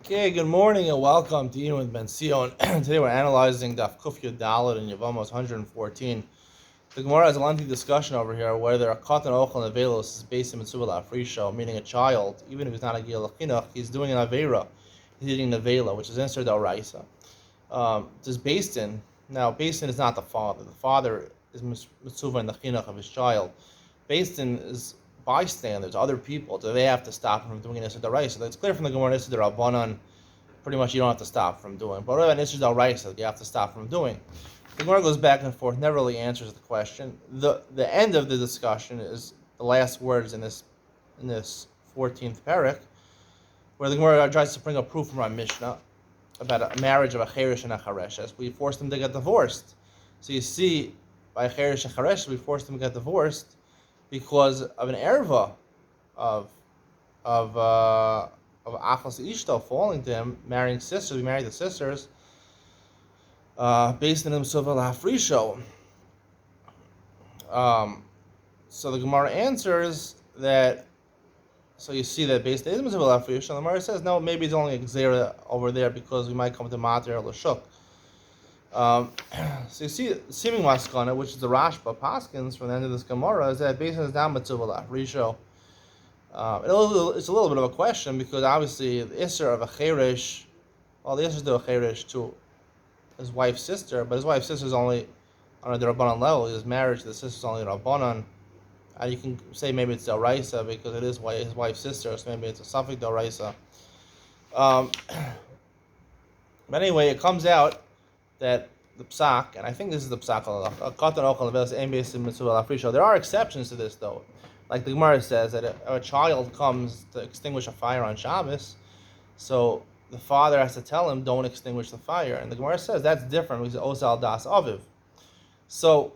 Okay, good morning and welcome to Iyun with Benzion. Today we're analyzing Daf Kuf Yud Dalet in Yevamos 114. The Gemara has a lengthy discussion over here whether a katan ochel nevelos is based in mitzvah la'afrisho, meaning a child, even if he's not a gil chinuch, he's doing an avera, he's eating nevela, which is insert d'oraisa. This based in now based in is not the father. The father is mitzvah in the chinuch of his child. Based in is bystanders, other people. Do they have to stop him from doing an insert d'oraisa? It's clear from the Gemara insert d'Rabbanan. Pretty much you don't have to stop from doing. But what about Nisr D'Oraisa you have to stop from doing? The Gemara goes back and forth, never really answers the question. The end of the discussion is the last words in this 14th parak, where the Gemara tries to bring a proof from our Mishnah about a marriage of a Cheresh and a Chareshes. We forced them to get divorced. So you see, by Cheresh and Chareshes, we forced them to get divorced because of an erva of Achos Ishto falling to him, marrying sisters. We married the sisters based on himself al-Hafrisho. So the Gemara answers that. So you see that based on himself al-Hafrisho, the Gemara says no, maybe it's only a Gzera over there because we might come to Mater or Lashuk. So you see, seeming maskana, which is the Rashba Paskins from the end of this Gemara, is that based on his down mitzvah al-Hafrisho. It's a little bit of a question because obviously the Isser of a Cheresh, the Isser to a Cheresh to his wife's sister, but his wife's sister is only on a Rabbanan level. His marriage to the sister is only Rabbanan. And you can say maybe it's D'Oraisa because it is his wife's sister, so maybe it's a Safek D'Oraisa. But anyway, it comes out that the Psak, and I think this is the Psak, there are exceptions to this though. Like the Gemara says that a child comes to extinguish a fire on Shabbos, so the father has to tell him, don't extinguish the fire. And the Gemara says that's different because Osal Das Aviv. So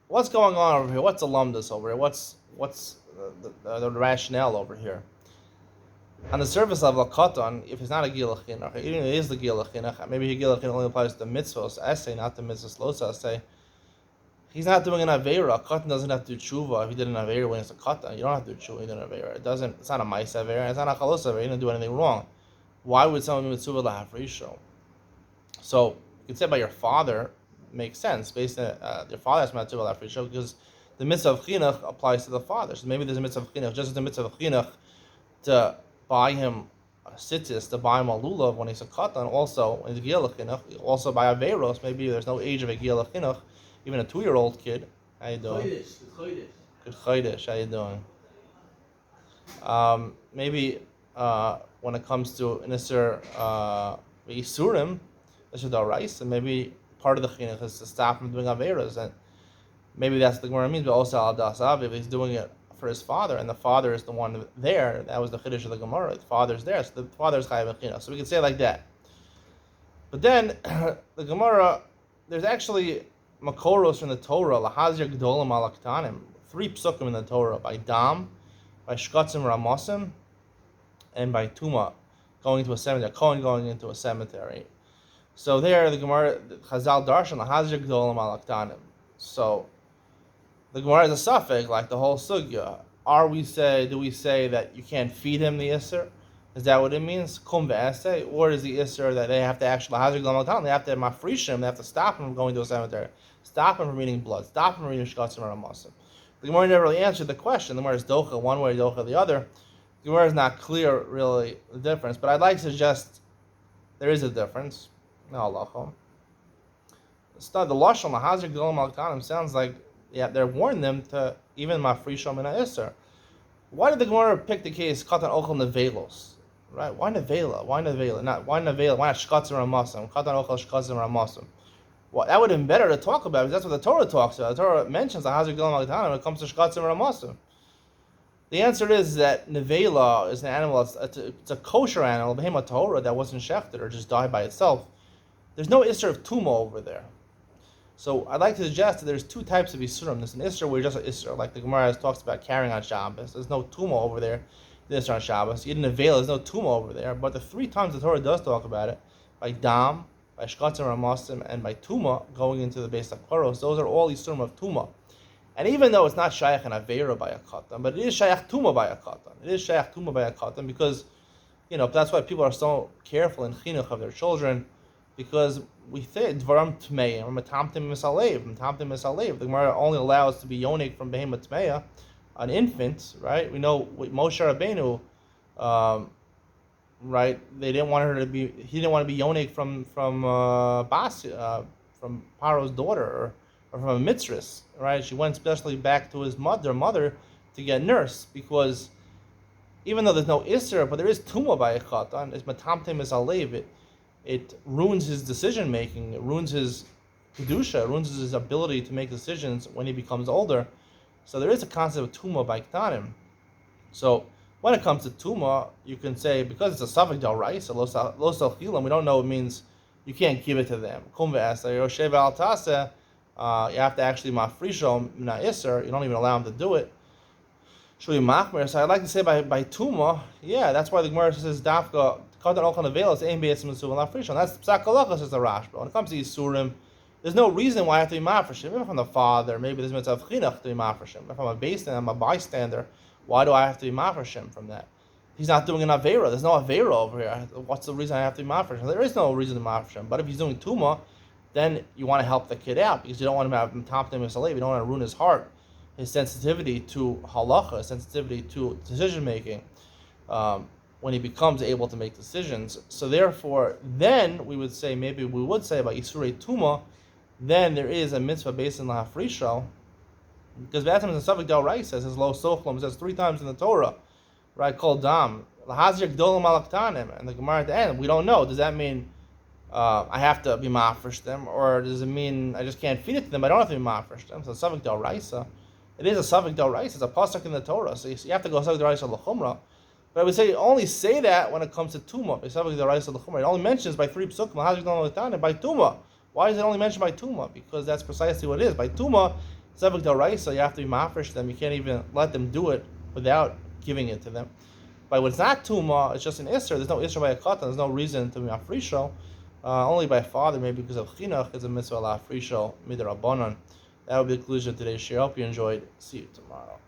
what's going on over here? What's the lumdus over here? What's the rationale over here? On the surface level, a katan, if it's not a gil chinuch, even if it is the gil chinuch, maybe the gil chinuch only applies to the mitzvos essay, not the mitzvos losa essay. He's not doing an avera. A katan doesn't have to do tshuva if he did an avera when it's a katan. You don't have to do tshuva when you did an avera. It's not a mais avera. It's not a chalos avera. You didn't do anything wrong. Why would someone do tshuva lahafrisho? So you could say by your father makes sense based on your father has not tshuva lahafrisho because the mitzvah of chinuch applies to the father. So maybe there's a mitzvah of chinuch, just as the mitzvah of chinuch to buy him a sitis, to buy him a lulav when he's a katan. Also when he's a gil chinuch, also by averos. Maybe there's no age of a gil chinuch. Even a 2-year-old kid. How you doing? Good chodesh. How you doing? Maybe when it comes to Nisr Yisurim, Nisr D'Oraisa, and maybe part of the chinuch is to stop him doing averas, and maybe that's what the Gemara means. But also al das aviv, he's doing it for his father, and the father is the one there. That was the chiddush of the Gemara. The father's there, so the father's chayav chinuch. So we can say it like that. But then the Gemara, there's actually Makoros from the Torah, Lahazir Gdolim Alaktanim, 3 psukim in the Torah, by Dam, by Shkatzim Ramosim, and by Tuma, going to a cemetery, Kohen going into a cemetery. So there, the Gemara, Chazal Darshan, Lahazir Gdolim Alaktanim. So the Gemara is a suffix, like the whole sugya. Do we say that you can't feed him the Isser? Is that what it means? Kum ve'aseh? Or is the Isser that they have to actually, they have to mafrish him, they have to stop him from going to a cemetery, stop him from eating blood, stop him from eating shkatzim or amasim? The Gemara never really answered the question. The Gemara is docha one way, docha the other. The Gemara is not clear, really, the difference. But I'd like to suggest there is a difference. No, Allah. The Lashon, Lahazir Gdolim Alaktanim, sounds like they're warning them to even mafrish him in a Isser. Why did the Gemara pick the case katan ochel nevelos? Right? Why nevela? Why nevela? Why nevela? Why not shkatzim ramasim? Katan ochel shkatzim ramasim. Well, that would have been better to talk about because that's what the Torah talks about. The Torah mentions the hazir gdolim alaktanim when it comes to shkatzim ramasim. The answer is that nevela is an animal. It's a kosher animal, behema Torah that wasn't shechted or just died by itself. There's no isser of tuma over there. So I'd like to suggest that there's 2 types of isurim. There's an isser where you're just an isser, like the Gemara talks about carrying on Shabbos. There's no tuma over there. This on Shabbos. You didn't avail. There's no tuma over there. But the 3 times the Torah does talk about it, by dam, by shkatzim ramasim, and by tuma, going into the base of koros, those are all isurim of tuma. And even though it's not shaykh and avera by a katan, but it is shaykh tuma by a katan. It is shaykh tuma by a katan because That's why people are so careful in chinuch of their children, because we say dvaram tmeim or matamtim misalev. The Gemara only allows to be yonik from behemoth tmeya, an infant, right? We know with Moshe Rabbeinu, right? They didn't want her to be. He didn't want to be yonik from from Paro's daughter, or from a mitzvah, right? She went specially back to his mother to get nursed, because even though there's no Isser, but there is Tumah by a Chatan, it's Matamtim is Alev, it ruins his decision making, it ruins his Kedusha, it ruins his ability to make decisions when he becomes older. So there is a concept of Tumah by Ketanim. So when it comes to Tumah, you can say, because it's a Savik Del Rice, Lo Sal Chilam, we don't know it means you can't give it to them. Kum ve'esa, Yoshev al Taseh, you have to actually mafrisho mina Isser, you don't even allow him to do it. So I'd like to say by Tuma, yeah, that's why the Gemara says Dafka Katan Olchan Avelos Ein Beis Mitzvah Lafrishon. That's Psak Halacha, says the Rashba. When it comes to Yisurim, there's no reason why I have to be mafrishim. Maybe if I'm the father, maybe there's mitzvah chinuch to be mafrishim. If I'm a basin, I'm a bystander. Why do I have to be mafrishim from that? He's not doing an avera. There's no avera over here. What's the reason I have to be mafrishim? There is no reason to mafrishim. But if he's doing tuma, then you want to help the kid out, because you don't want him to have him top him as a slave. You don't want to ruin his heart, his sensitivity to halacha, sensitivity to decision making, when he becomes able to make decisions. So therefore, then we would say about Isurei Tuma, then there is a mitzvah based on lahafrisho, because Vatam is a Savik Del Rice says lo sochlam, says 3 times in the Torah, right? Called dam lahazir gdolim alaktanim, and the Gemara at the end, we don't know. Does that mean I have to be mafresh them, or does it mean I just can't feed it to them? I don't have to be mafresh them. So Savik Del Rice, it is a Savik Del Rice. It's a pasuk in the Torah, so you have to go Savik Del Rice l'chumra. But I would say only say that when it comes to Tumah. Savik Del Rice l'chumra. It only mentions by 3 psukim lahazir gdolim alaktanim by Tumah. Why is it only mentioned by Tumah? Because that's precisely what it is. By Tumah, Savik Del Rice, so you have to be mafresh them. You can't even let them do it without giving it to them. But when it's not Tumah, it's just an Isser. There's no Isser by a Katan. There's no reason to be mafrisho. Only by father, maybe because of Chinuch, is a mitzvah la frisho midrabanan. That will be the conclusion of today's share. I hope you enjoyed. See you tomorrow.